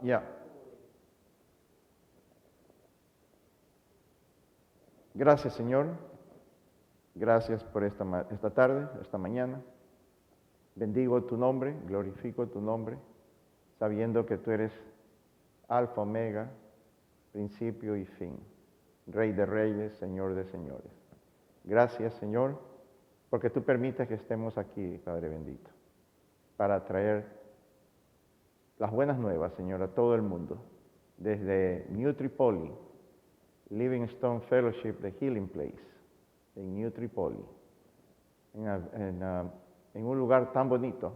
Ya. Gracias, Señor. Gracias por esta tarde, esta mañana. Bendigo tu nombre, glorifico tu nombre, sabiendo que tú eres Alfa, Omega, principio y fin, Rey de reyes, Señor de señores. Gracias, Señor, porque tú permites que estemos aquí, Padre bendito, para traer las buenas nuevas, Señor, a todo el mundo, desde New Tripoli, Livingstone Fellowship, The Healing Place, en New Tripoli, en un lugar tan bonito,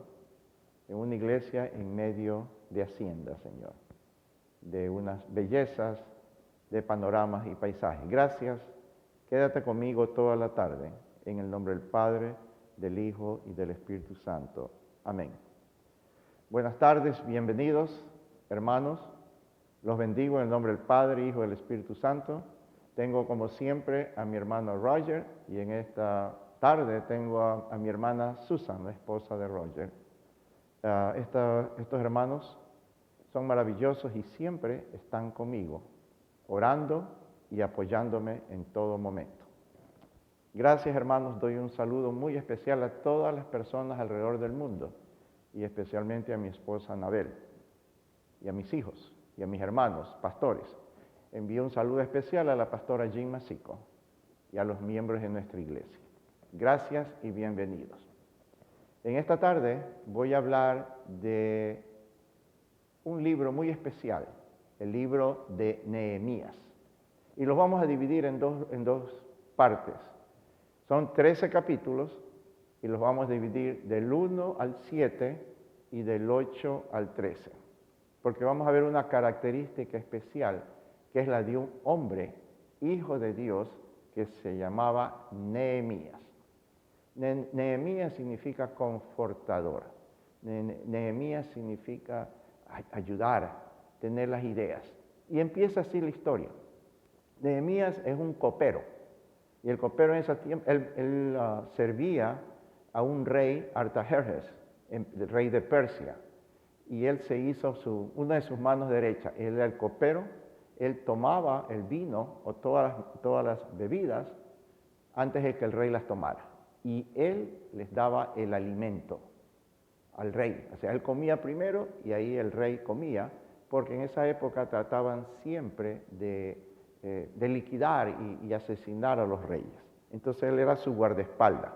en una iglesia en medio de hacienda, Señor, de unas bellezas, de panoramas y paisajes. Gracias, quédate conmigo toda la tarde, en el nombre del Padre, del Hijo y del Espíritu Santo. Amén. Buenas tardes, bienvenidos, hermanos. Los bendigo en el nombre del Padre, Hijo y del Espíritu Santo. Tengo como siempre a mi hermano Roger y en esta tarde tengo a mi hermana Susan, la esposa de Roger. Estos hermanos son maravillosos y siempre están conmigo, orando y apoyándome en todo momento. Gracias, hermanos. Doy un saludo muy especial a todas las personas alrededor del mundo y especialmente a mi esposa Anabel y a mis hijos y a mis hermanos, pastores. Envío un saludo especial a la pastora Jean Masico y a los miembros de nuestra iglesia. Gracias y bienvenidos. En esta tarde voy a hablar de un libro muy especial, el libro de Nehemías. Y los vamos a dividir en dos partes. Son 13 capítulos y los vamos a dividir del 1 al 7 y del 8 al 13. Porque vamos a ver una característica especial que es la de un hombre, hijo de Dios, que se llamaba Nehemías. Nehemías significa confortador. Nehemías significa ayudar, tener las ideas. Y empieza así la historia. Nehemías es un copero. Y el copero en ese tiempo, él servía a un rey, Artajerjes, el rey de Persia. Y él se hizo una de sus manos derechas. Él era el copero. Él tomaba el vino o todas las bebidas antes de que el rey las tomara. Y él les daba el alimento al rey. O sea, él comía primero y ahí el rey comía, porque en esa época trataban siempre de liquidar y asesinar a los reyes. Entonces él era su guardaespaldas.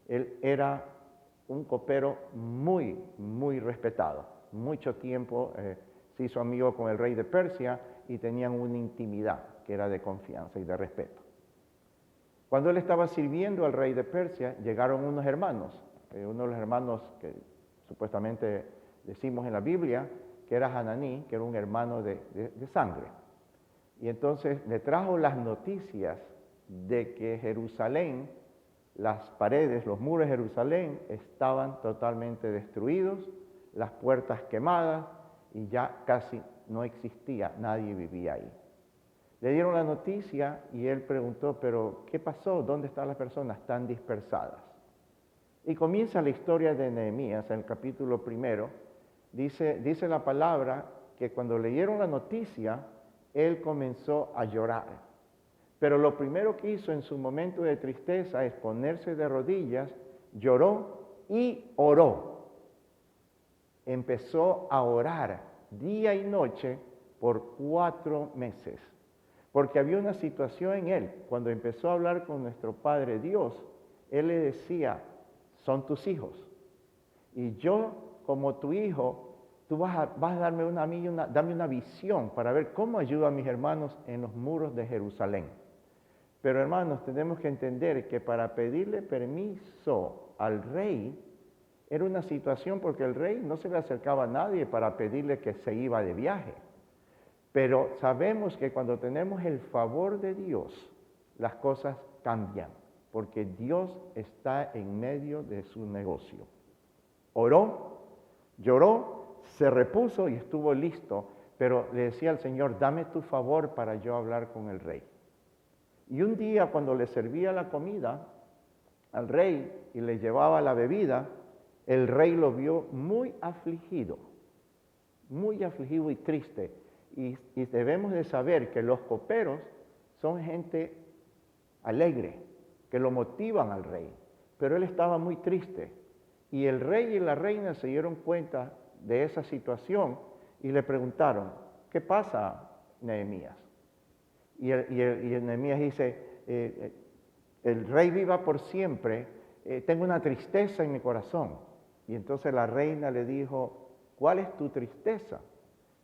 Él era un copero muy, muy respetado. Mucho tiempo se hizo amigo con el rey de Persia y tenían una intimidad que era de confianza y de respeto. Cuando él estaba sirviendo al rey de Persia, llegaron unos hermanos, uno de los hermanos que supuestamente decimos en la Biblia, que era Hananí, que era un hermano de sangre. Y entonces le trajo las noticias de que Jerusalén, las paredes, los muros de Jerusalén estaban totalmente destruidos, las puertas quemadas y ya casi no existía, nadie vivía ahí. Le dieron la noticia y él preguntó, pero ¿qué pasó? ¿Dónde están las personas? Están dispersadas. Y comienza la historia de Nehemías, en el capítulo 1, dice la palabra que cuando leyeron la noticia, él comenzó a llorar. Pero lo primero que hizo en su momento de tristeza es ponerse de rodillas, lloró y oró. Empezó a orar día y noche por 4 meses. Porque había una situación en él. Cuando empezó a hablar con nuestro Padre Dios, él le decía, son tus hijos. Y yo, como tu hijo, tú vas a darme dame una visión para ver cómo ayudo a mis hermanos en los muros de Jerusalén. Pero hermanos, tenemos que entender que para pedirle permiso al rey, era una situación porque el rey no se le acercaba a nadie para pedirle que se iba de viaje. Pero sabemos que cuando tenemos el favor de Dios, las cosas cambian, porque Dios está en medio de su negocio. Oró, lloró, se repuso y estuvo listo, pero le decía al Señor, dame tu favor para yo hablar con el rey. Y un día cuando le servía la comida al rey y le llevaba la bebida, el rey lo vio muy afligido. muy afligido y triste. Y debemos de saber que los coperos son gente alegre, que lo motivan al rey. Pero él estaba muy triste. Y el rey y la reina se dieron cuenta de esa situación y le preguntaron, ¿qué pasa, Nehemías? Y Nehemías dice, el rey viva por siempre, tengo una tristeza en mi corazón. Y entonces la reina le dijo, ¿cuál es tu tristeza?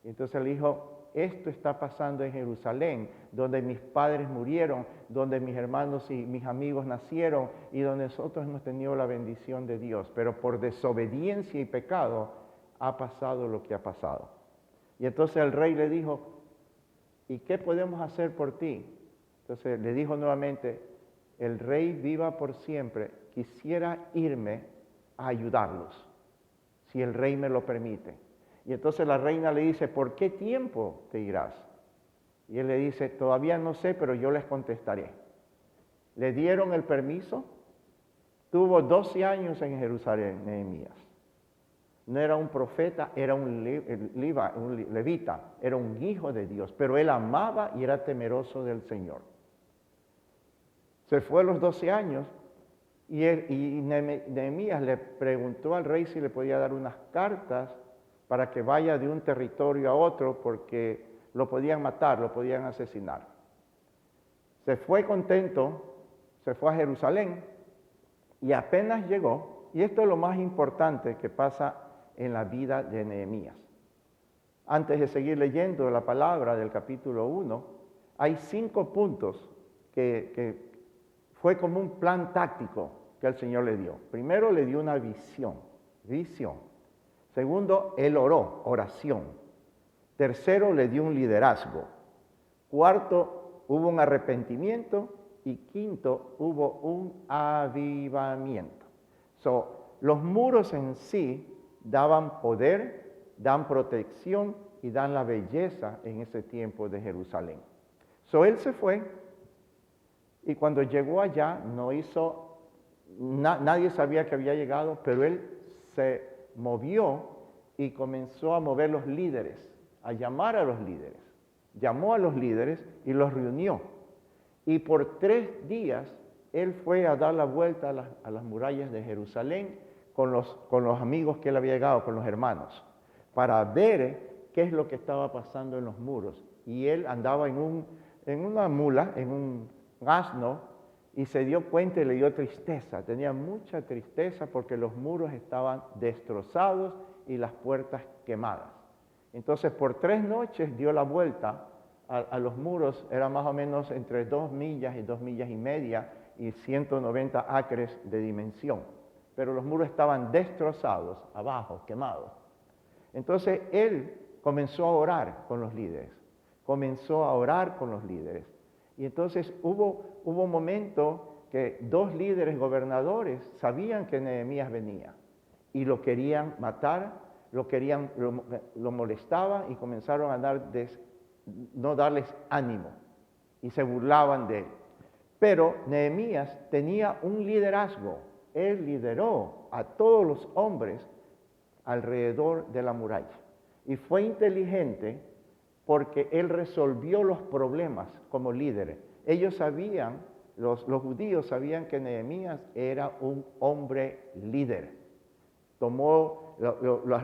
Y entonces le dijo, esto está pasando en Jerusalén, donde mis padres murieron, donde mis hermanos y mis amigos nacieron y donde nosotros hemos tenido la bendición de Dios. Pero por desobediencia y pecado ha pasado lo que ha pasado. Y entonces el rey le dijo, ¿y qué podemos hacer por ti? Entonces le dijo nuevamente, el rey viva por siempre, quisiera irme a ayudarlos, si el rey me lo permite. Y entonces la reina le dice, ¿por qué tiempo te irás? Y él le dice, todavía no sé, pero yo les contestaré. Le dieron el permiso, tuvo 12 años en Jerusalén, Nehemías. No era un profeta, era un levita, era un hijo de Dios, pero él amaba y era temeroso del Señor. Se fue a los 12 años y Nehemías le preguntó al rey si le podía dar unas cartas para que vaya de un territorio a otro porque lo podían matar, lo podían asesinar. Se fue contento, se fue a Jerusalén y apenas llegó, y esto es lo más importante que pasa en la vida de Nehemías. Antes de seguir leyendo la palabra del capítulo 1, hay 5 puntos que fue como un plan táctico que el Señor le dio. Primero le dio una visión. Segundo, él oró, oración. Tercero, le dio un liderazgo. Cuarto, hubo un arrepentimiento. Y quinto, hubo un avivamiento. Los muros en sí daban poder, dan protección y dan la belleza en ese tiempo de Jerusalén. Él se fue y cuando llegó allá no hizo, nadie sabía que había llegado, pero él se movió y comenzó a mover los líderes, a llamar a los líderes. Llamó a los líderes y los reunió. Y por 3 días él fue a dar la vuelta a las murallas de Jerusalén con los amigos que él había llegado, con los hermanos, para ver qué es lo que estaba pasando en los muros. Y él andaba en una mula, en un asno, y se dio cuenta y le dio tristeza. Tenía mucha tristeza porque los muros estaban destrozados y las puertas quemadas. Entonces por 3 noches dio la vuelta a los muros, era más o menos entre 2 millas y 2 millas y media y 190 acres de dimensión. Pero los muros estaban destrozados, abajo, quemados. Entonces él comenzó a orar con los líderes. Y entonces hubo un momento que 2 líderes gobernadores sabían que Nehemías venía y lo querían matar, lo molestaban y comenzaron a no darles ánimo y se burlaban de él. Pero Nehemías tenía un liderazgo. Él lideró a todos los hombres alrededor de la muralla. Y fue inteligente porque él resolvió los problemas como líder. Ellos sabían, los judíos sabían que Nehemías era un hombre líder. Tomó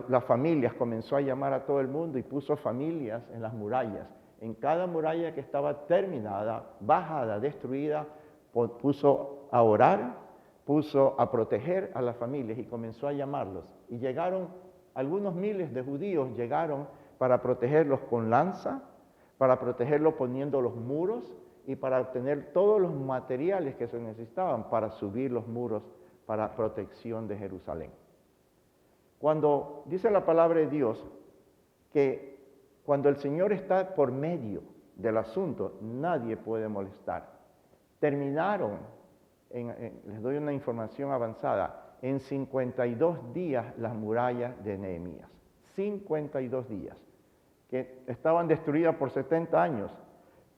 las familias, comenzó a llamar a todo el mundo y puso familias en las murallas. En cada muralla que estaba terminada, bajada, destruida, puso a orar, puso a proteger a las familias y comenzó a llamarlos. Y llegaron, algunos miles de judíos llegaron para protegerlos con lanza, para protegerlos poniendo los muros y para obtener todos los materiales que se necesitaban para subir los muros para protección de Jerusalén. Cuando dice la palabra de Dios que cuando el Señor está por medio del asunto, nadie puede molestar. Terminaron, les doy una información avanzada, en 52 días las murallas de Nehemías. 52 días, que estaban destruidas por 70 años.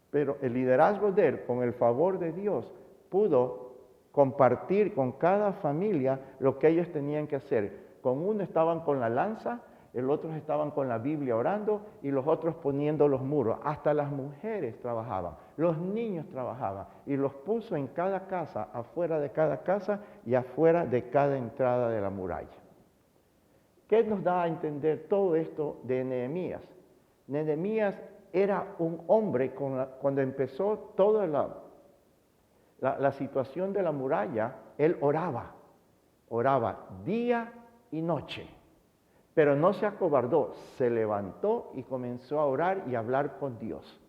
Pero el liderazgo de él, con el favor de Dios, pudo compartir con cada familia lo que ellos tenían que hacer. Con uno estaban con la lanza, los otros estaban con la Biblia orando y los otros poniendo los muros. Hasta las mujeres trabajaban, los niños trabajaban y los puso en cada casa, afuera de cada casa y afuera de cada entrada de la muralla. ¿Qué nos da a entender todo esto de Nehemías? Nehemías era un hombre, cuando empezó toda la situación de la muralla, él oraba día y noche, pero no se acobardó, se levantó y comenzó a orar y a hablar con Dios.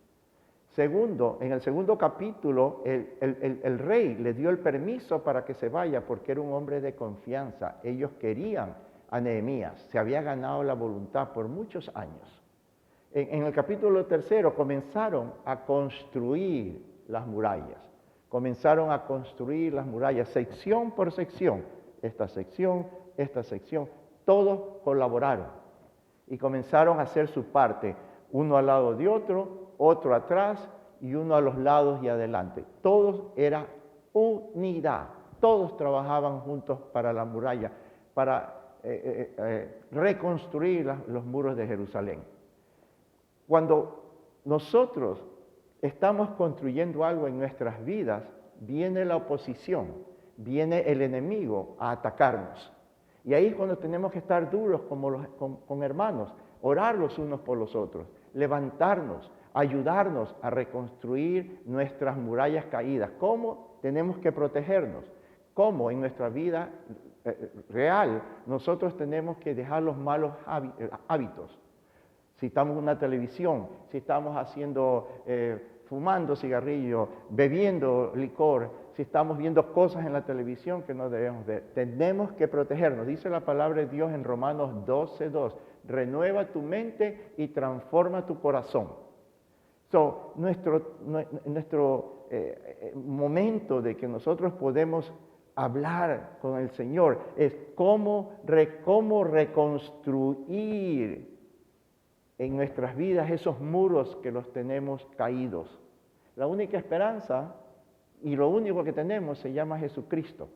Segundo, en el segundo capítulo, el rey le dio el permiso para que se vaya porque era un hombre de confianza. Ellos querían a Nehemías, se había ganado la voluntad por muchos años. En el capítulo tercero comenzaron a construir las murallas. Comenzaron a construir las murallas, sección por sección. Esta sección, todos colaboraron. Y comenzaron a hacer su parte, uno al lado de otro atrás y uno a los lados y adelante. Todos era unidad. Todos trabajaban juntos para la muralla, para reconstruir los muros de Jerusalén. Cuando nosotros estamos construyendo algo en nuestras vidas, viene la oposición, viene el enemigo a atacarnos. Y ahí es cuando tenemos que estar duros con hermanos, orar los unos por los otros, levantarnos, ayudarnos a reconstruir nuestras murallas caídas. ¿Cómo tenemos que protegernos? ¿Cómo en nuestra vida real nosotros tenemos que dejar los malos hábitos? Si estamos en una televisión, si estamos fumando cigarrillo, bebiendo licor, si estamos viendo cosas en la televisión que no debemos ver, tenemos que protegernos. Dice la palabra de Dios en Romanos 12:2, renueva tu mente y transforma tu corazón. Nuestro momento de que nosotros podemos hablar con el Señor es cómo reconstruir en nuestras vidas esos muros que los tenemos caídos. La única esperanza y lo único que tenemos se llama Jesucristo.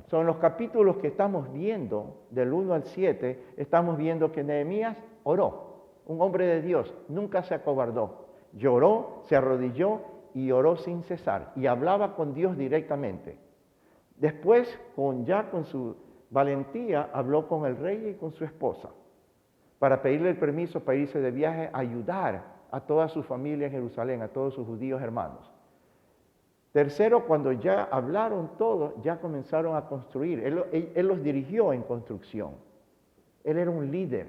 Son los capítulos que estamos viendo, del 1 al 7, estamos viendo que Nehemías oró. Un hombre de Dios, nunca se acobardó. Lloró, se arrodilló y oró sin cesar. Y hablaba con Dios directamente. Después, con su valentía, habló con el rey y con su esposa, para pedirle el permiso para irse de viaje, ayudar a toda su familia en Jerusalén, a todos sus judíos hermanos. Tercero, cuando ya hablaron todos, ya comenzaron a construir. Él los dirigió en construcción. Él era un líder,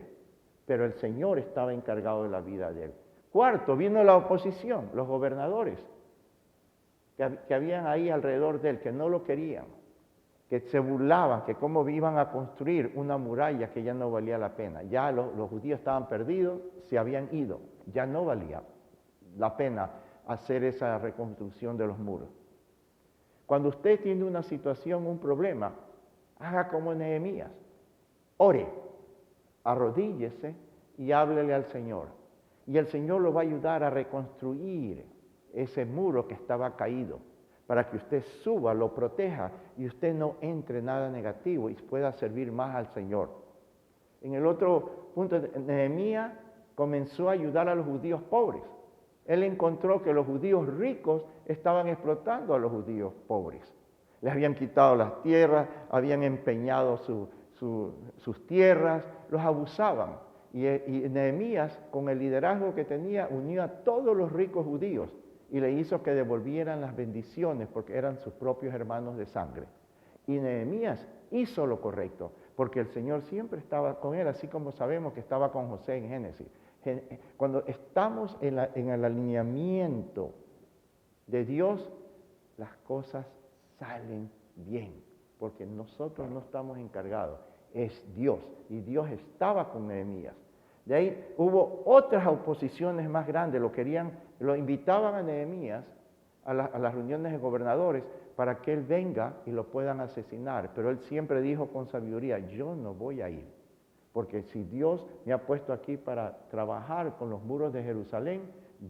pero el Señor estaba encargado de la vida de él. Cuarto, vino la oposición, los gobernadores que habían ahí alrededor de él, que no lo querían, que se burlaban, que cómo iban a construir una muralla que ya no valía la pena. Ya los judíos estaban perdidos, se habían ido, ya no valía la pena hacer esa reconstrucción de los muros. Cuando usted tiene una situación, un problema, haga como Nehemías, ore, arrodíllese y háblele al Señor. Y el Señor lo va a ayudar a reconstruir ese muro que estaba caído, para que usted suba, lo proteja y usted no entre nada negativo y pueda servir más al Señor. En el otro punto, Nehemías comenzó a ayudar a los judíos pobres. Él encontró que los judíos ricos estaban explotando a los judíos pobres. Les habían quitado las tierras, habían empeñado sus tierras, los abusaban. Y Nehemías, con el liderazgo que tenía, unió a todos los ricos judíos y le hizo que devolvieran las bendiciones porque eran sus propios hermanos de sangre. Y Nehemías hizo lo correcto porque el Señor siempre estaba con él, así como sabemos que estaba con José en Génesis. Cuando estamos en el alineamiento de Dios, las cosas salen bien, porque nosotros no estamos encargados, es Dios, y Dios estaba con Nehemías. De ahí hubo otras oposiciones más grandes, lo invitaban a Nehemías a las reuniones de gobernadores para que él venga y lo puedan asesinar, pero él siempre dijo con sabiduría, yo no voy a ir, porque si Dios me ha puesto aquí para trabajar con los muros de Jerusalén,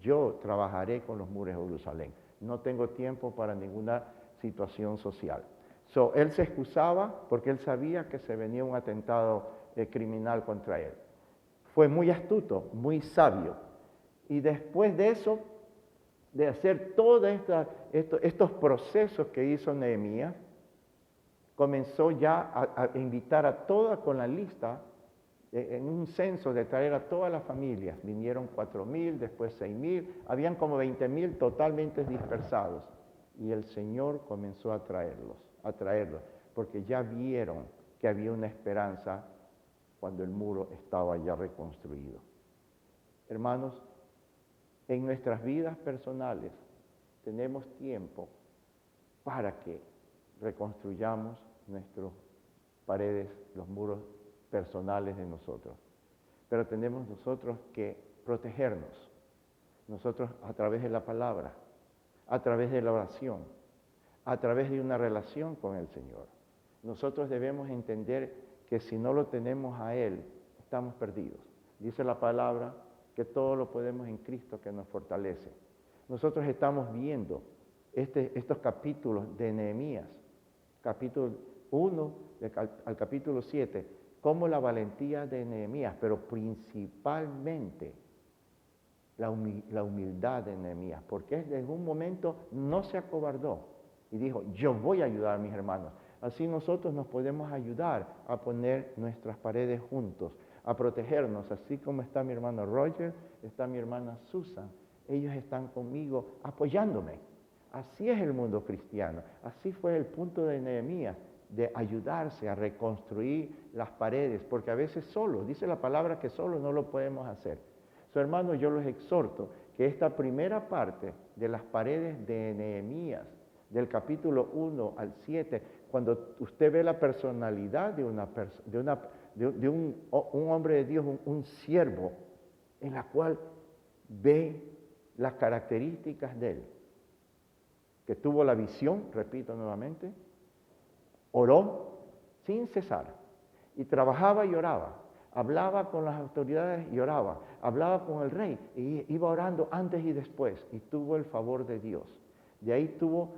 yo trabajaré con los muros de Jerusalén. No tengo tiempo para ninguna situación social. Él se excusaba porque él sabía que se venía un atentado criminal contra él. fue muy astuto, muy sabio. Y después de eso, de hacer todos estos procesos que hizo Nehemías, comenzó ya a invitar a todas con la lista, en un censo de traer a todas las familias. Vinieron 4,000, después 6,000, habían como 20,000 totalmente dispersados. Y el Señor comenzó a traerlos, porque ya vieron que había una esperanza cuando el muro estaba ya reconstruido. Hermanos, en nuestras vidas personales tenemos tiempo para que reconstruyamos nuestras paredes, los muros personales de nosotros. Pero tenemos nosotros que protegernos, nosotros a través de la palabra, a través de la oración, a través de una relación con el Señor. Nosotros debemos entender que si no lo tenemos a Él, estamos perdidos. Dice la palabra que todo lo podemos en Cristo que nos fortalece. Nosotros estamos viendo estos capítulos de Nehemías, capítulo 1 al capítulo 7, como la valentía de Nehemías, pero principalmente la humildad de Nehemías, porque en un momento no se acobardó y dijo, yo voy a ayudar a mis hermanos. Así nosotros nos podemos ayudar a poner nuestras paredes juntos, a protegernos, así como está mi hermano Roger, está mi hermana Susan. Ellos están conmigo apoyándome. Así es el mundo cristiano. Así fue el punto de Nehemías, de ayudarse a reconstruir las paredes, porque a veces solo, dice la palabra que solo no lo podemos hacer. Hermanos, yo los exhorto que esta primera parte de las paredes de Nehemías, del capítulo 1 al 7, cuando usted ve la personalidad de un hombre de Dios, un siervo, en la cual ve las características de él, que tuvo la visión, repito nuevamente, oró sin cesar y trabajaba y oraba, hablaba con las autoridades y oraba, hablaba con el rey y iba orando antes y después y tuvo el favor de Dios. De ahí estuvo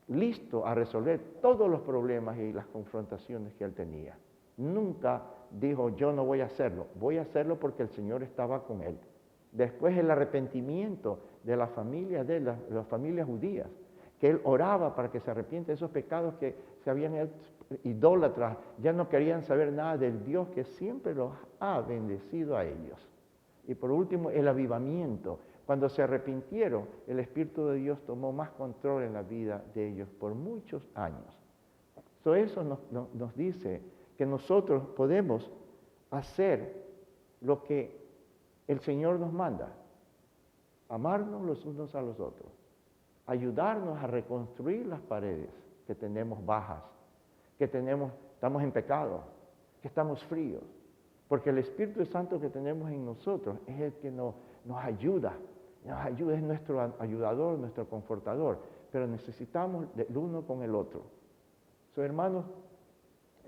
listo a resolver todos los problemas y las confrontaciones que él tenía. Nunca dijo, yo no voy a hacerlo porque el Señor estaba con él. Después el arrepentimiento de las familias de las familias judías, que él oraba para que se arrepiente de esos pecados que se habían hecho idólatras, ya no querían saber nada del Dios que siempre los ha bendecido a ellos. Y por último, el avivamiento. Cuando se arrepintieron, el Espíritu de Dios tomó más control en la vida de ellos por muchos años. Eso nos dice que nosotros podemos hacer lo que el Señor nos manda, amarnos los unos a los otros, ayudarnos a reconstruir las paredes que tenemos bajas, que estamos en pecado, que estamos fríos, porque el Espíritu Santo que tenemos en nosotros es el que nos ayuda, es nuestro ayudador, nuestro confortador, pero necesitamos del uno con el otro. Hermanos,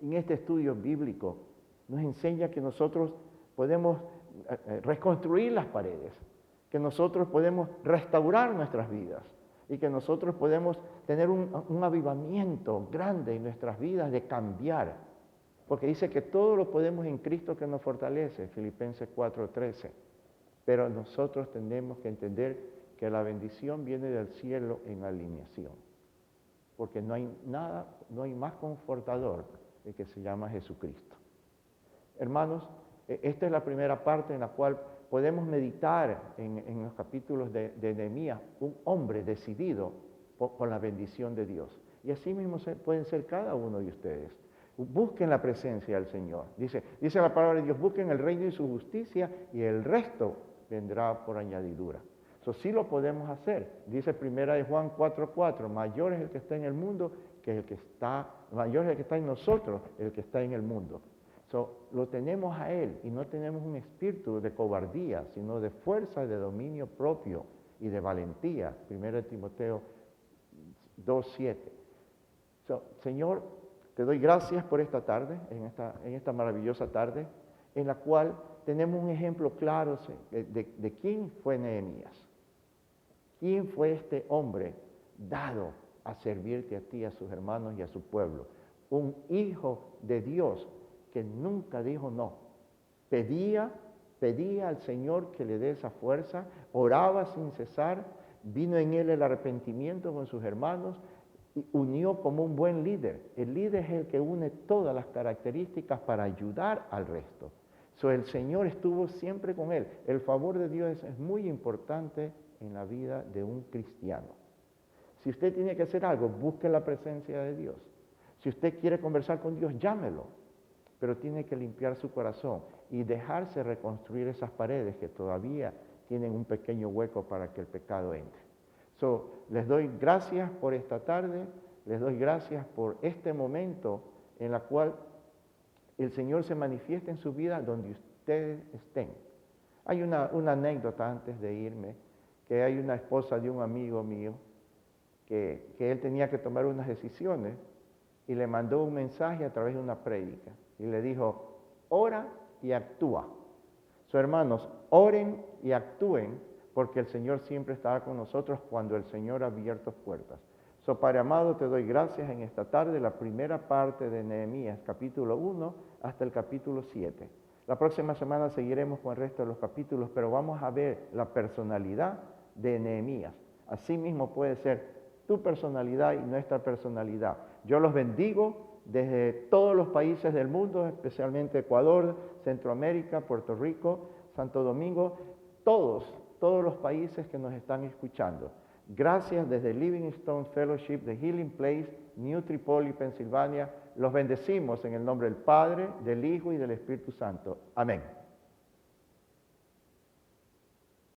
en este estudio bíblico nos enseña que nosotros podemos reconstruir las paredes, que nosotros podemos restaurar nuestras vidas y que nosotros podemos tener un avivamiento grande en nuestras vidas de cambiar, porque dice que todo lo podemos en Cristo que nos fortalece, Filipenses 4:13, pero nosotros tenemos que entender que la bendición viene del cielo en alineación, porque no hay más confortador el que se llama Jesucristo. Hermanos, esta es la primera parte en la cual podemos meditar en los capítulos de Nehemías, un hombre decidido por la bendición de Dios. Y así mismo pueden ser cada uno de ustedes. Busquen la presencia del Señor. Dice la palabra de Dios, busquen el reino y su justicia y el resto vendrá por añadidura. Eso sí lo podemos hacer. Dice primera de Juan 4:4, mayor es el que está en el mundo mayor es el que está en nosotros, el que está en el mundo. Lo tenemos a Él y no tenemos un espíritu de cobardía, sino de fuerza, de dominio propio y de valentía. 1 Timoteo 2:7. Señor, te doy gracias por esta tarde, en esta maravillosa tarde, en la cual tenemos un ejemplo claro de quién fue Nehemías. ¿Quién fue este hombre dado a servirte a ti, a sus hermanos y a su pueblo? Un hijo de Dios que nunca dijo no. Pedía pedía al Señor que le dé esa fuerza, oraba sin cesar, vino en él el arrepentimiento con sus hermanos y unió como un buen líder. El líder es el que une todas las características para ayudar al resto. El Señor estuvo siempre con él. El favor de Dios es muy importante en la vida de un cristiano. Si usted tiene que hacer algo, busque la presencia de Dios. Si usted quiere conversar con Dios, llámelo. Pero tiene que limpiar su corazón y dejarse reconstruir esas paredes que todavía tienen un pequeño hueco para que el pecado entre. Les doy gracias por esta tarde, les doy gracias por este momento en el cual el Señor se manifiesta en su vida donde ustedes estén. Hay una anécdota antes de irme, que hay una esposa de un amigo mío que él tenía que tomar unas decisiones y le mandó un mensaje a través de una prédica y le dijo, ora y actúa. Hermanos, oren y actúen porque el Señor siempre estará con nosotros cuando el Señor ha abierto puertas. Padre amado, te doy gracias en esta tarde, la primera parte de Nehemías, capítulo 1 hasta el capítulo 7. La próxima semana seguiremos con el resto de los capítulos, pero vamos a ver la personalidad de Nehemías. Asimismo puede ser tu personalidad y nuestra personalidad. Yo los bendigo desde todos los países del mundo, especialmente Ecuador, Centroamérica, Puerto Rico, Santo Domingo, todos los países que nos están escuchando. Gracias desde Livingstone Fellowship de Healing Place, New Tripoli, Pensilvania. Los bendecimos en el nombre del Padre, del Hijo y del Espíritu Santo. Amén.